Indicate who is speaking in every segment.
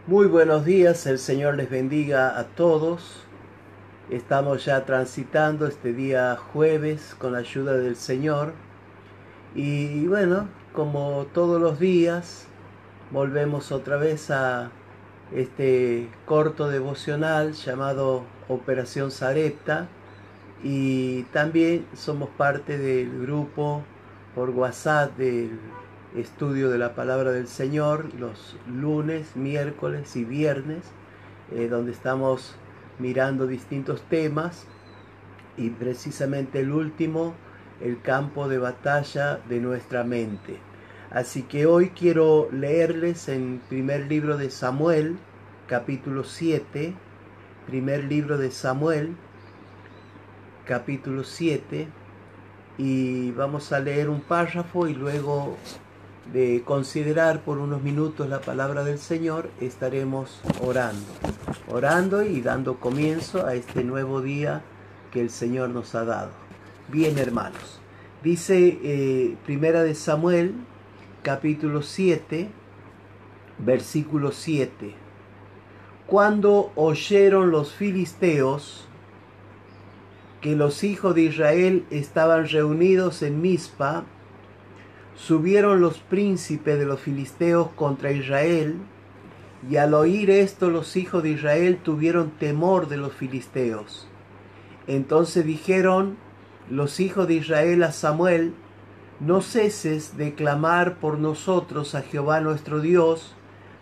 Speaker 1: Muy buenos días, el Señor les bendiga a todos. Estamos ya transitando este día jueves con la ayuda del Señor. Y bueno, como todos los días, volvemos otra vez a este corto devocional llamado Operación Sarepta. Y también somos parte del grupo por WhatsApp del estudio de la palabra del Señor los lunes, miércoles y viernes, donde estamos mirando distintos temas y precisamente el último, el campo de batalla de nuestra mente. Así que hoy quiero leerles en primer libro de Samuel, capítulo 7, primer libro de Samuel, capítulo 7, y vamos a leer un párrafo y luego de considerar por unos minutos la palabra del Señor estaremos orando y dando comienzo a este nuevo día que el Señor nos ha dado. Bien, hermanos, dice Primera de Samuel capítulo 7 versículo 7: cuando oyeron los filisteos que los hijos de Israel estaban reunidos en Mizpa, subieron los príncipes de los filisteos contra Israel, y al oír esto los hijos de Israel tuvieron temor de los filisteos. Entonces dijeron los hijos de Israel a Samuel: no ceses de clamar por nosotros a Jehová nuestro Dios,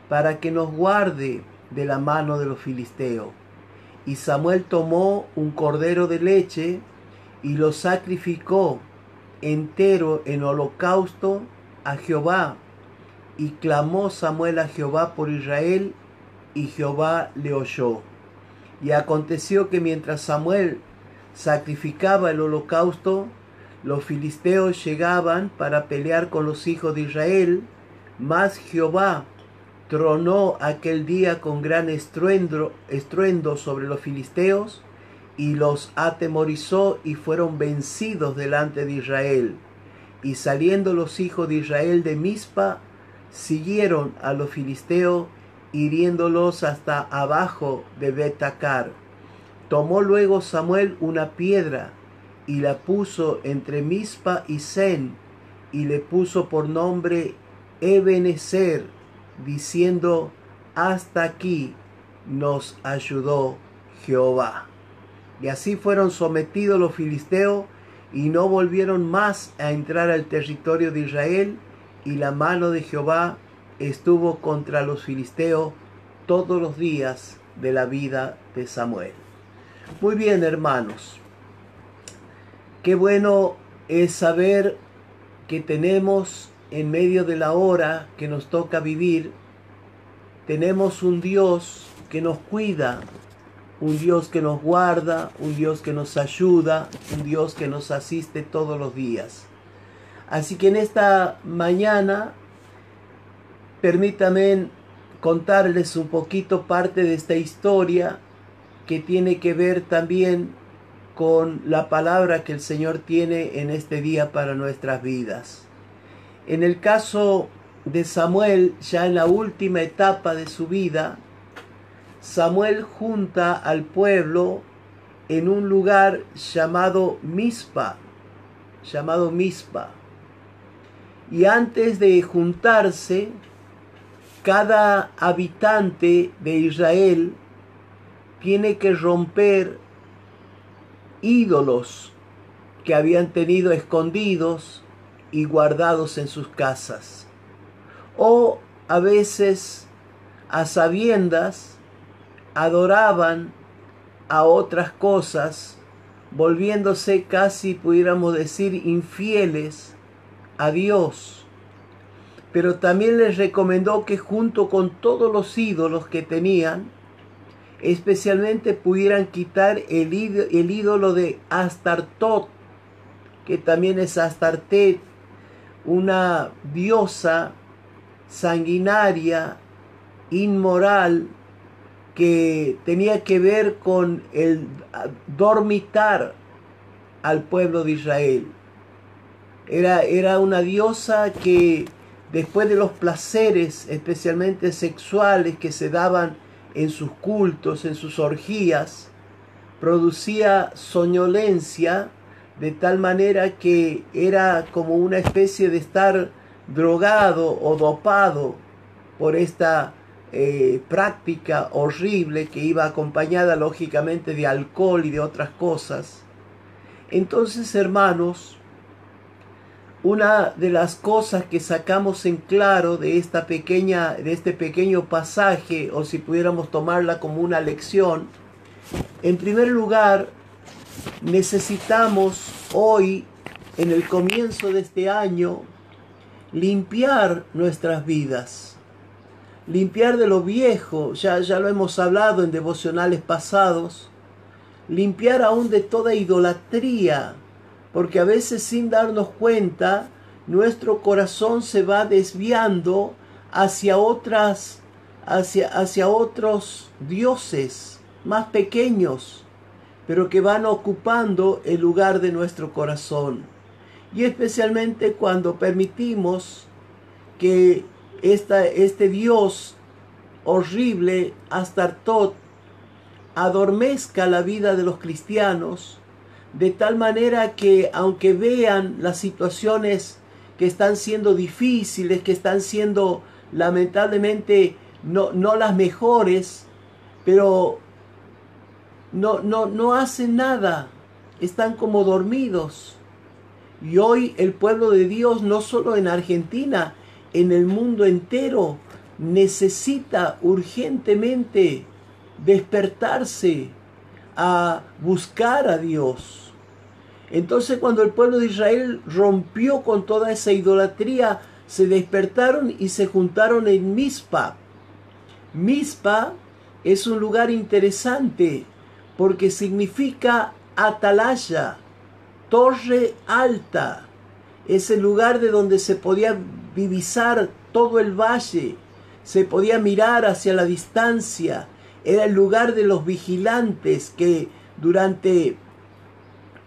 Speaker 1: para que nos guarde de la mano de los filisteos. Y Samuel tomó un cordero de leche y lo sacrificó entero en holocausto a Jehová. Y clamó Samuel a Jehová por Israel, y Jehová le oyó. Y aconteció que mientras Samuel sacrificaba el holocausto, los filisteos llegaban para pelear con los hijos de Israel, mas Jehová tronó aquel día con gran estruendo sobre los filisteos, y los atemorizó y fueron vencidos delante de Israel. Y saliendo los hijos de Israel de Mizpa, siguieron a los filisteos, hiriéndolos hasta abajo de Betacar. Tomó luego Samuel una piedra y la puso entre Mizpa y Sen, y le puso por nombre Ebenezer, diciendo: hasta aquí nos ayudó Jehová. Y así fueron sometidos los filisteos y no volvieron más a entrar al territorio de Israel, y la mano de Jehová estuvo contra los filisteos todos los días de la vida de Samuel. Muy bien, hermanos, qué bueno es saber que tenemos en medio de la hora que nos toca vivir, tenemos un Dios que nos cuida, un Dios que nos guarda, un Dios que nos ayuda, un Dios que nos asiste todos los días. Así que en esta mañana, permítanme contarles un poquito parte de esta historia que tiene que ver también con la palabra que el Señor tiene en este día para nuestras vidas. En el caso de Samuel, ya en la última etapa de su vida, Samuel junta al pueblo en un lugar llamado Mizpa, y antes de juntarse, cada habitante de Israel tiene que romper ídolos que habían tenido escondidos y guardados en sus casas, o a veces a sabiendas adoraban a otras cosas, volviéndose casi, pudiéramos decir, infieles a Dios. Pero también les recomendó que junto con todos los ídolos que tenían, especialmente pudieran quitar el ídolo de Astartot, que también es Astarté, una diosa sanguinaria, inmoral, que tenía que ver con el dormitar al pueblo de Israel. Era una diosa que después de los placeres, especialmente sexuales, que se daban en sus cultos, en sus orgías, producía soñolencia, de tal manera que era como una especie de estar drogado o dopado por esta práctica horrible que iba acompañada lógicamente de alcohol y de otras cosas. Entonces, hermanos, una de las cosas que sacamos en claro de este pequeño pasaje, o si pudiéramos tomarla como una lección, en primer lugar, necesitamos hoy, en el comienzo de este año, limpiar nuestras vidas. Limpiar de lo viejo, ya lo hemos hablado en devocionales pasados. Limpiar aún de toda idolatría, porque a veces sin darnos cuenta, nuestro corazón se va desviando hacia otros dioses más pequeños, pero que van ocupando el lugar de nuestro corazón. Y especialmente cuando permitimos que este Dios horrible, Astartot, adormezca la vida de los cristianos, de tal manera que aunque vean las situaciones que están siendo difíciles, que están siendo lamentablemente no las mejores, pero no hacen nada, están como dormidos. Y hoy el pueblo de Dios, no solo en Argentina, en el mundo entero, necesita urgentemente despertarse a buscar a Dios. Entonces, cuando el pueblo de Israel rompió con toda esa idolatría, se despertaron y se juntaron en Mizpa. Mizpa es un lugar interesante porque significa atalaya, torre alta. Es el lugar de donde se podía divisar todo el valle, se podía mirar hacia la distancia. Era el lugar de los vigilantes que durante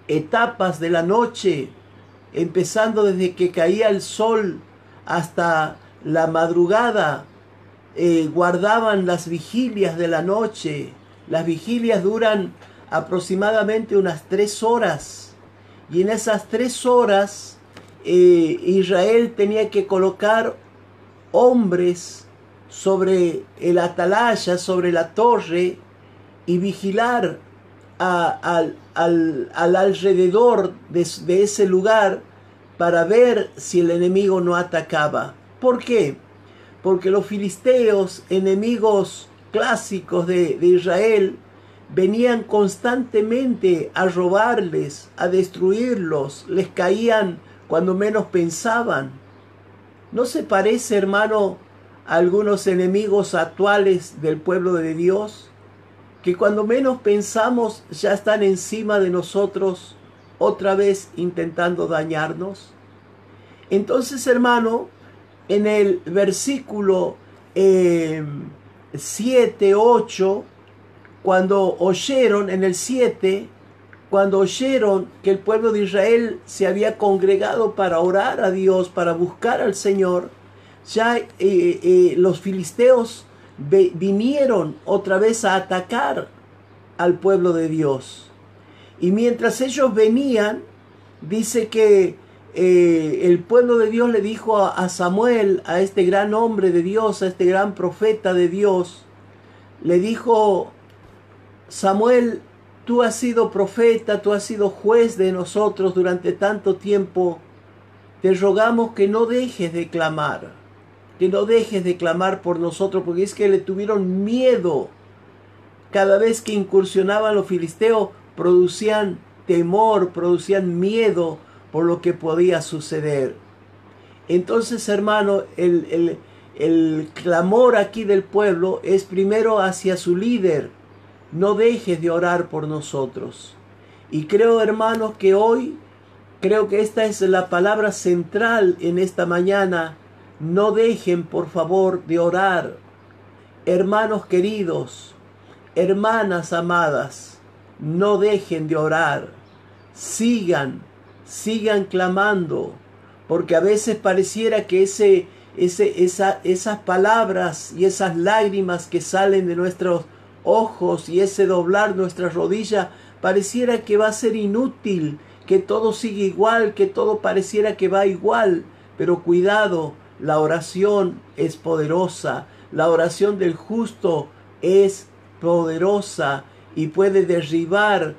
Speaker 1: etapas de la noche, empezando desde que caía el sol hasta la madrugada, guardaban las vigilias de la noche. Las vigilias duran aproximadamente unas 3 horas. Y en esas 3 horas Israel tenía que colocar hombres sobre el atalaya, sobre la torre, y vigilar al alrededor de ese lugar para ver si el enemigo no atacaba. ¿Por qué? Porque los filisteos, enemigos clásicos de Israel, venían constantemente a robarles, a destruirlos, les caían cuando menos pensaban. ¿No se parece, hermano, a algunos enemigos actuales del pueblo de Dios, que cuando menos pensamos ya están encima de nosotros, otra vez intentando dañarnos? Entonces, hermano, en el versículo 7, 8, cuando oyeron, en el 7, cuando oyeron que el pueblo de Israel se había congregado para orar a Dios, para buscar al Señor, ya los filisteos vinieron otra vez a atacar al pueblo de Dios. Y mientras ellos venían, dice que el pueblo de Dios le dijo a Samuel, a este gran hombre de Dios, a este gran profeta de Dios, le dijo: Samuel, tú has sido profeta, tú has sido juez de nosotros durante tanto tiempo. Te rogamos que no dejes de clamar, que no dejes de clamar por nosotros, porque es que le tuvieron miedo. Cada vez que incursionaban los filisteos, producían temor, producían miedo por lo que podía suceder. Entonces, hermano, el clamor aquí del pueblo es primero hacia su líder: no dejes de orar por nosotros. Y creo, hermanos, que hoy, creo que esta es la palabra central en esta mañana: no dejen, por favor, de orar. Hermanos queridos, hermanas amadas, no dejen de orar. Sigan clamando, porque a veces pareciera que esas palabras y esas lágrimas que salen de nuestros ojos y ese doblar nuestras rodillas, pareciera que va a ser inútil, que todo sigue igual, que todo pareciera que va igual. Pero cuidado, la oración es poderosa, la oración del justo es poderosa y puede derribar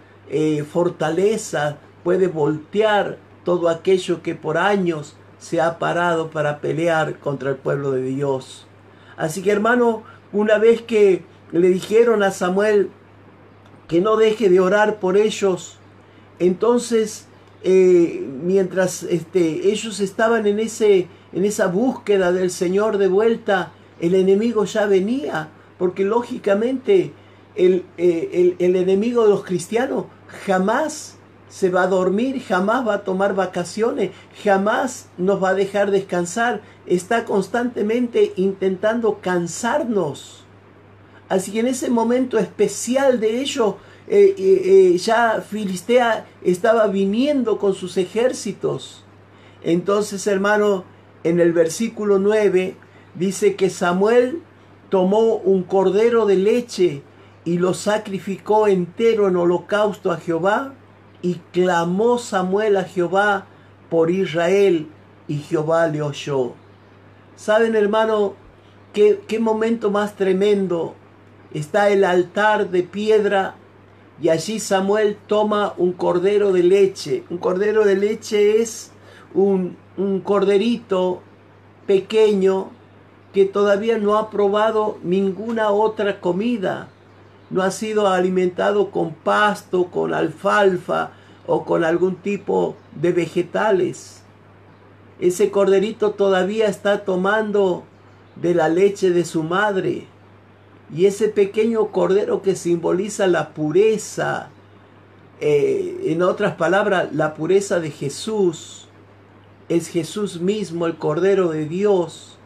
Speaker 1: fortaleza, puede voltear todo aquello que por años se ha parado para pelear contra el pueblo de Dios. Así que, hermano, una vez que le dijeron a Samuel que no deje de orar por ellos, entonces mientras ellos estaban en esa búsqueda del Señor de vuelta, el enemigo ya venía, porque lógicamente el enemigo de los cristianos jamás se va a dormir, jamás va a tomar vacaciones, jamás nos va a dejar descansar, está constantemente intentando cansarnos. Así que en ese momento especial de ellos, ya Filistea estaba viniendo con sus ejércitos. Entonces, hermano, en el versículo 9 dice que Samuel tomó un cordero de leche y lo sacrificó entero en holocausto a Jehová, y clamó Samuel a Jehová por Israel, y Jehová le oyó. ¿Saben, hermano, qué momento más tremendo? Está el altar de piedra y allí Samuel toma un cordero de leche. Un cordero de leche es un corderito pequeño que todavía no ha probado ninguna otra comida. No ha sido alimentado con pasto, con alfalfa o con algún tipo de vegetales. Ese corderito todavía está tomando de la leche de su madre. Y ese pequeño cordero que simboliza la pureza, en otras palabras, la pureza de Jesús, es Jesús mismo, el Cordero de Dios.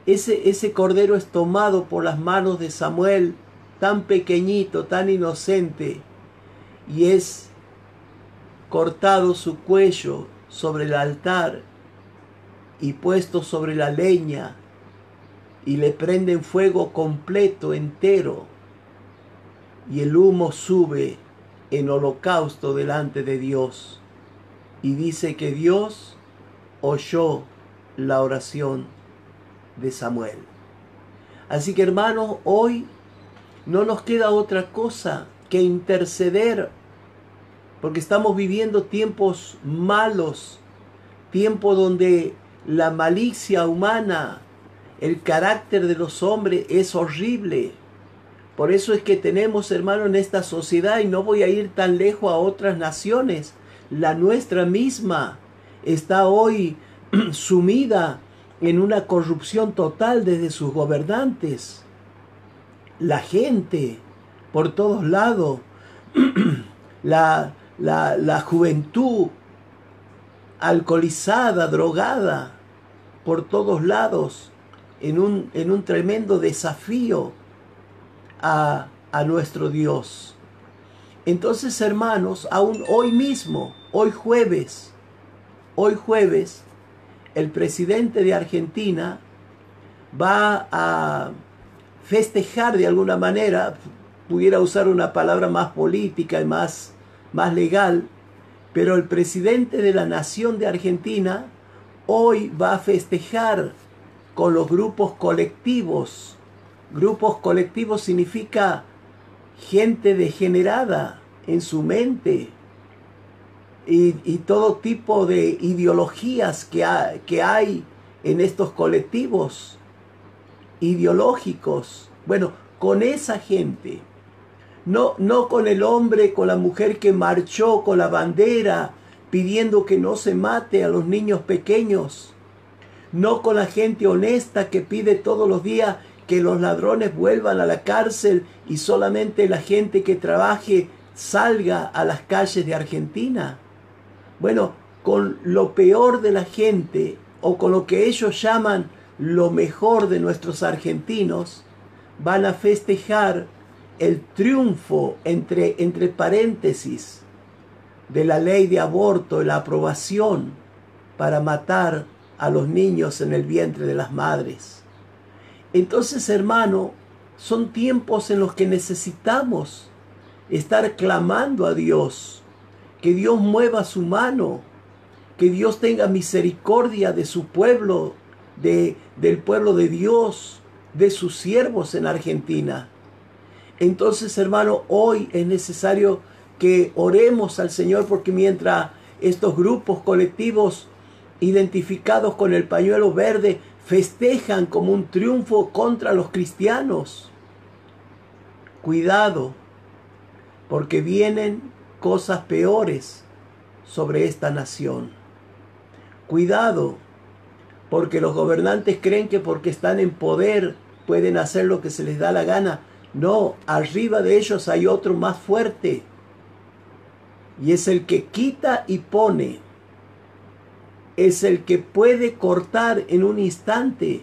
Speaker 1: Ese cordero es tomado por las manos de Samuel, tan pequeñito, tan inocente, y es cortado su cuello sobre el altar y puesto sobre la leña, y le prenden fuego completo, entero, y el humo sube en holocausto delante de Dios. Y dice que Dios oyó la oración de Samuel. Así que, hermanos, hoy no nos queda otra cosa que interceder, porque estamos viviendo tiempos malos, tiempos donde la malicia humana, el carácter de los hombres es horrible. Por eso es que tenemos, hermano, en esta sociedad, y no voy a ir tan lejos a otras naciones, la nuestra misma está hoy sumida en una corrupción total desde sus gobernantes. La gente, por todos lados, la juventud alcoholizada, drogada, por todos lados, en un tremendo desafío a nuestro Dios. Entonces, hermanos, aún hoy mismo, hoy jueves, el presidente de Argentina va a festejar de alguna manera, pudiera usar una palabra más política y más legal, pero el presidente de la nación de Argentina hoy va a festejar con los grupos colectivos. Grupos colectivos significa gente degenerada en su mente y todo tipo de ideologías que hay en estos colectivos ideológicos. Bueno, con esa gente, no con el hombre, con la mujer que marchó con la bandera pidiendo que no se mate a los niños pequeños, no con la gente honesta que pide todos los días que los ladrones vuelvan a la cárcel y solamente la gente que trabaje salga a las calles de Argentina. Bueno, con lo peor de la gente, o con lo que ellos llaman lo mejor de nuestros argentinos, van a festejar el triunfo, entre paréntesis, de la ley de aborto, la aprobación para matar a los niños en el vientre de las madres. Entonces, hermano, son tiempos en los que necesitamos estar clamando a Dios, que Dios mueva su mano, que Dios tenga misericordia de su pueblo, del pueblo de Dios, de sus siervos en Argentina. Entonces, hermano, hoy es necesario que oremos al Señor, porque mientras estos grupos colectivos identificados con el pañuelo verde festejan como un triunfo contra los cristianos, cuidado, porque vienen cosas peores sobre esta nación. Cuidado, porque los gobernantes creen que porque están en poder pueden hacer lo que se les da la gana. No, arriba de ellos hay otro más fuerte, y es el que quita y pone. Es el que puede cortar en un instante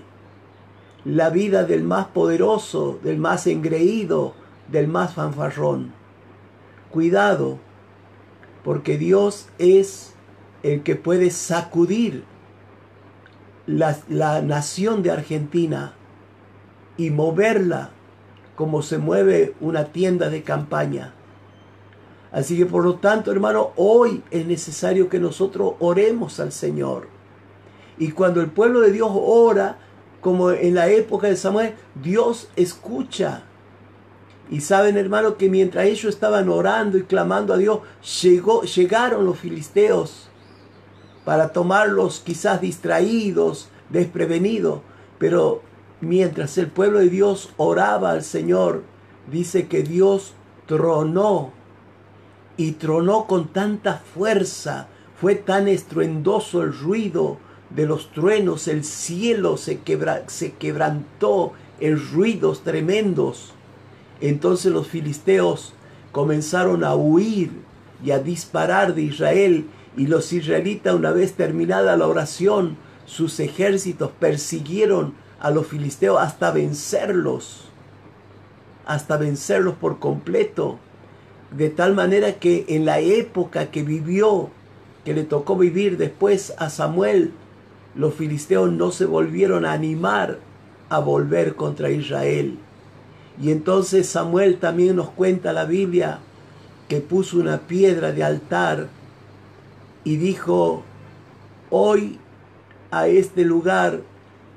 Speaker 1: la vida del más poderoso, del más engreído, del más fanfarrón. Cuidado, porque Dios es el que puede sacudir la nación de Argentina y moverla como se mueve una tienda de campaña. Así que por lo tanto, hermano, hoy es necesario que nosotros oremos al Señor. Y cuando el pueblo de Dios ora, como en la época de Samuel, Dios escucha. Y saben, hermano, que mientras ellos estaban orando y clamando a Dios, llegaron los filisteos para tomarlos quizás distraídos, desprevenidos. Pero mientras el pueblo de Dios oraba al Señor, dice que Dios tronó. Y tronó con tanta fuerza, fue tan estruendoso el ruido de los truenos, el cielo se quebrantó en ruidos tremendos. Entonces los filisteos comenzaron a huir y a disparar de Israel, y los israelitas, una vez terminada la oración, sus ejércitos persiguieron a los filisteos hasta vencerlos por completo. De tal manera que en la época que vivió, que le tocó vivir después a Samuel, los filisteos no se volvieron a animar a volver contra Israel. Y entonces Samuel también nos cuenta la Biblia que puso una piedra de altar y dijo: hoy a este lugar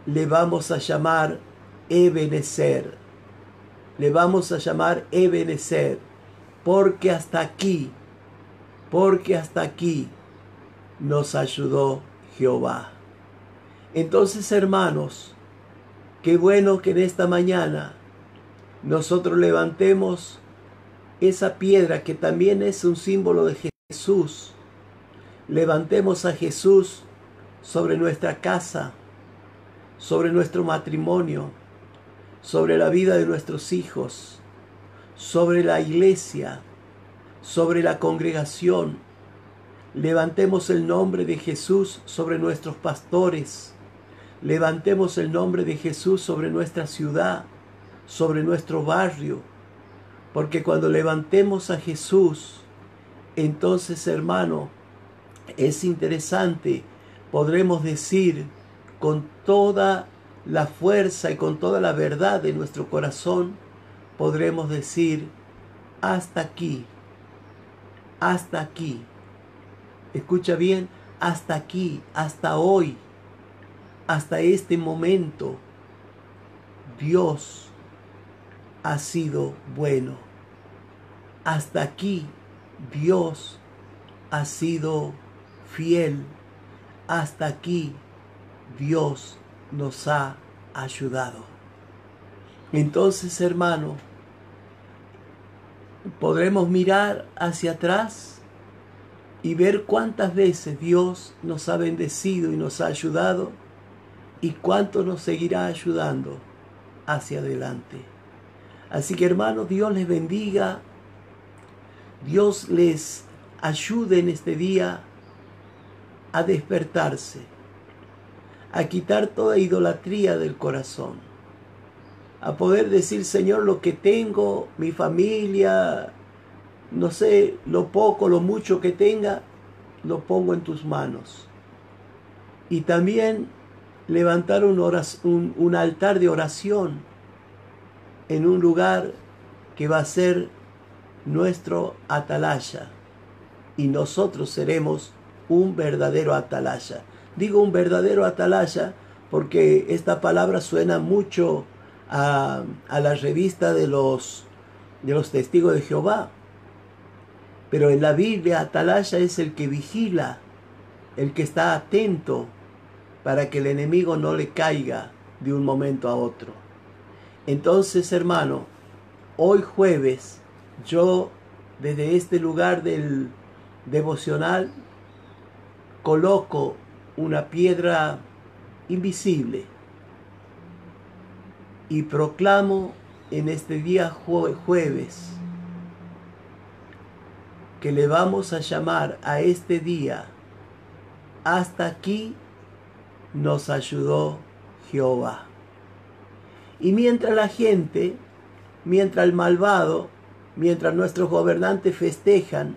Speaker 1: le vamos a llamar Ebenezer. Le vamos a llamar Ebenezer. Porque hasta aquí nos ayudó Jehová. Entonces, hermanos, qué bueno que en esta mañana nosotros levantemos esa piedra que también es un símbolo de Jesús. Levantemos a Jesús sobre nuestra casa, sobre nuestro matrimonio, sobre la vida de nuestros hijos, sobre la iglesia, sobre la congregación. Levantemos el nombre de Jesús sobre nuestros pastores. Levantemos el nombre de Jesús sobre nuestra ciudad, sobre nuestro barrio. Porque cuando levantemos a Jesús, entonces, hermano, es interesante, podremos decir con toda la fuerza y con toda la verdad de nuestro corazón, podremos decir: hasta aquí, hasta aquí. Escucha bien, hasta aquí, hasta hoy, hasta este momento, Dios ha sido bueno. Hasta aquí, Dios ha sido fiel. Hasta aquí, Dios nos ha ayudado. Entonces, hermano, podremos mirar hacia atrás y ver cuántas veces Dios nos ha bendecido y nos ha ayudado, y cuánto nos seguirá ayudando hacia adelante. Así que, hermanos, Dios les bendiga, Dios les ayude en este día a despertarse, a quitar toda idolatría del corazón, a poder decir: Señor, lo que tengo, mi familia, no sé, lo poco, lo mucho que tenga, lo pongo en tus manos. y también levantar un altar de oración en un lugar que va a ser nuestro atalaya, y nosotros seremos un verdadero atalaya. Digo un verdadero atalaya porque esta palabra suena mucho a la revista de los testigos de Jehová, pero en la Biblia atalaya es el que vigila, el que está atento para que el enemigo no le caiga de un momento a otro. Entonces, hermano, hoy jueves, yo desde este lugar del devocional coloco una piedra invisible y proclamo en este día jueves que le vamos a llamar a este día: hasta aquí nos ayudó Jehová. Y mientras la gente, mientras el malvado, mientras nuestros gobernantes festejan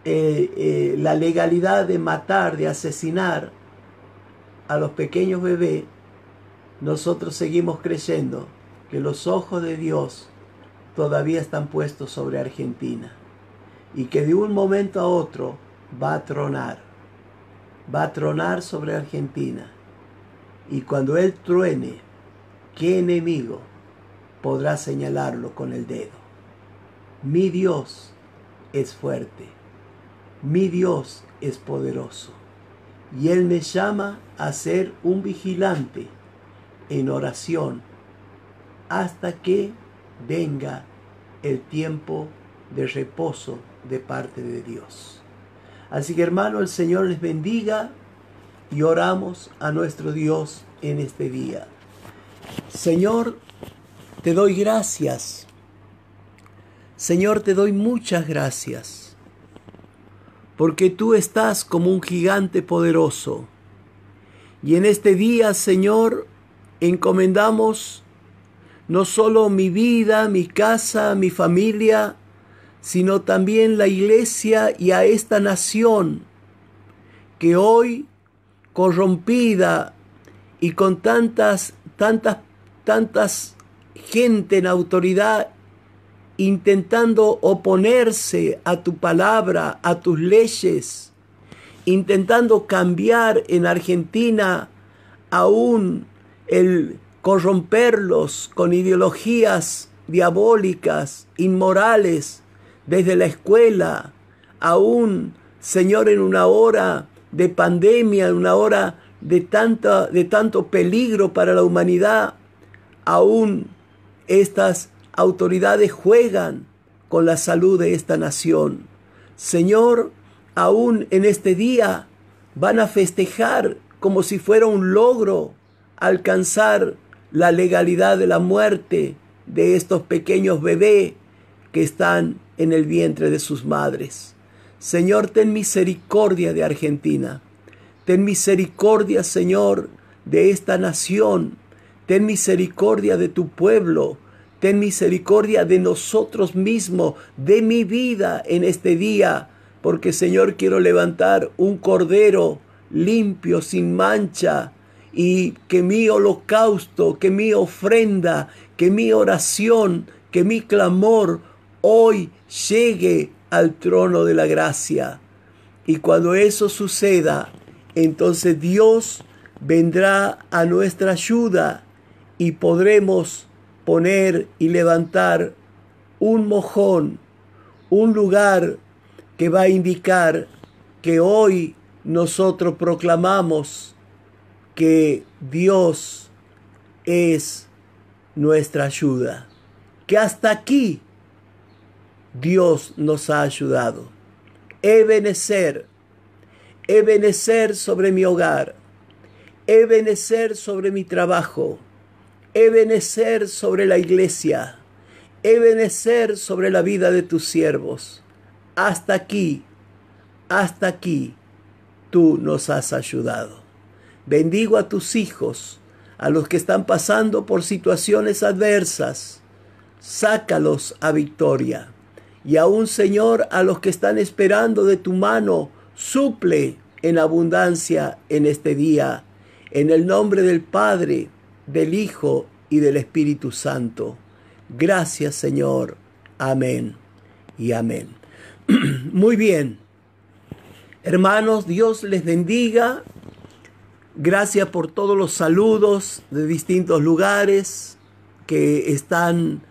Speaker 1: la legalidad de matar, de asesinar a los pequeños bebés, nosotros seguimos creyendo que los ojos de Dios todavía están puestos sobre Argentina y que de un momento a otro va a tronar sobre Argentina. Y cuando Él truene, ¿qué enemigo podrá señalarlo con el dedo? Mi Dios es fuerte, mi Dios es poderoso, y Él me llama a ser un vigilante en oración hasta que venga el tiempo de reposo de parte de Dios. Así que, hermano, el Señor les bendiga y oramos a nuestro Dios en este día. Señor, te doy gracias. Señor, te doy muchas gracias, porque tú estás como un gigante poderoso. Y en este día, Señor, encomendamos no solo mi vida, mi casa, mi familia, sino también la iglesia y a esta nación que hoy, corrompida y con tantas gente en autoridad intentando oponerse a tu palabra, a tus leyes, intentando cambiar en Argentina aún el corromperlos con ideologías diabólicas, inmorales, desde la escuela, aún, Señor, en una hora de pandemia, en una hora de tanto peligro para la humanidad, aún estas autoridades juegan con la salud de esta nación. Señor, aún en este día van a festejar como si fuera un logro alcanzar la legalidad de la muerte de estos pequeños bebés que están en el vientre de sus madres. Señor, ten misericordia de Argentina. Ten misericordia, Señor, de esta nación. Ten misericordia de tu pueblo. Ten misericordia de nosotros mismos, de mi vida en este día, porque, Señor, quiero levantar un cordero limpio, sin mancha, y que mi holocausto, que mi ofrenda, que mi oración, que mi clamor hoy llegue al trono de la gracia. Y cuando eso suceda, entonces Dios vendrá a nuestra ayuda y podremos poner y levantar un mojón, un lugar que va a indicar que hoy nosotros proclamamos que Dios es nuestra ayuda, que hasta aquí Dios nos ha ayudado. Ebenecer sobre mi hogar, ebenecer sobre mi trabajo, ebenecer sobre la iglesia, ebenecer sobre la vida de tus siervos. Hasta aquí tú nos has ayudado. Bendigo a tus hijos, a los que están pasando por situaciones adversas. Sácalos a victoria. Y aún, Señor, a los que están esperando de tu mano, suple en abundancia en este día. En el nombre del Padre, del Hijo y del Espíritu Santo. Gracias, Señor. Amén y amén. Muy bien. Hermanos, Dios les bendiga. Gracias por todos los saludos de distintos lugares que están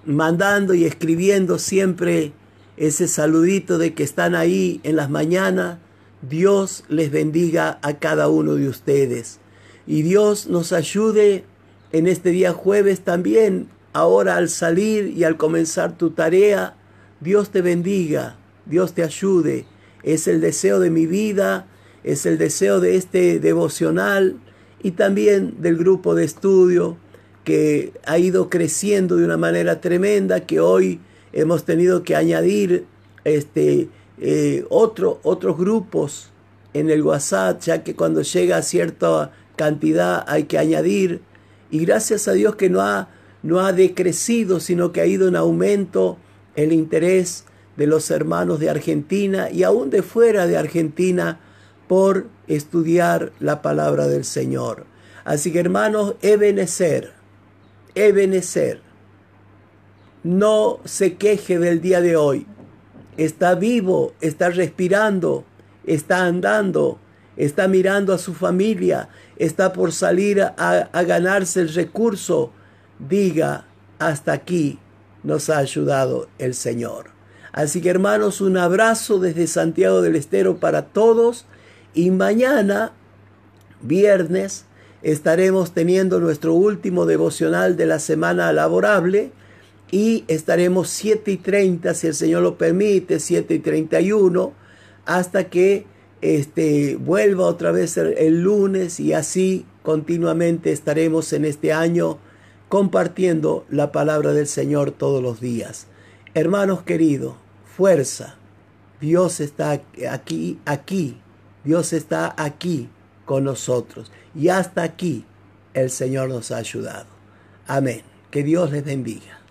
Speaker 1: mandando y escribiendo siempre ese saludito de que están ahí en las mañanas. Dios les bendiga a cada uno de ustedes. Y Dios nos ayude en este día jueves también. Ahora al salir y al comenzar tu tarea, Dios te bendiga, Dios te ayude. Es el deseo de mi vida, es el deseo de este devocional y también del grupo de estudio que ha ido creciendo de una manera tremenda, que hoy hemos tenido que añadir otros grupos en el WhatsApp, ya que cuando llega a cierta cantidad hay que añadir. Y gracias a Dios que no ha decrecido, sino que ha ido en aumento el interés de los hermanos de Argentina y aún de fuera de Argentina por estudiar la palabra del Señor. Así que, hermanos, Ebenezer, no se queje del día de hoy. Está vivo, está respirando, está andando, está mirando a su familia, está por salir a ganarse el recurso. Diga, hasta aquí nos ha ayudado el Señor. Así que, hermanos, un abrazo desde Santiago del Estero para todos. Y mañana, viernes, estaremos teniendo nuestro último devocional de la semana laborable. Y estaremos 7:30, si el Señor lo permite, 7:31, hasta que vuelva otra vez el lunes, y así continuamente estaremos en este año compartiendo la palabra del Señor todos los días. Hermanos queridos, fuerza. Dios está aquí. Dios está aquí con nosotros. Y hasta aquí el Señor nos ha ayudado. Amén. Que Dios les bendiga.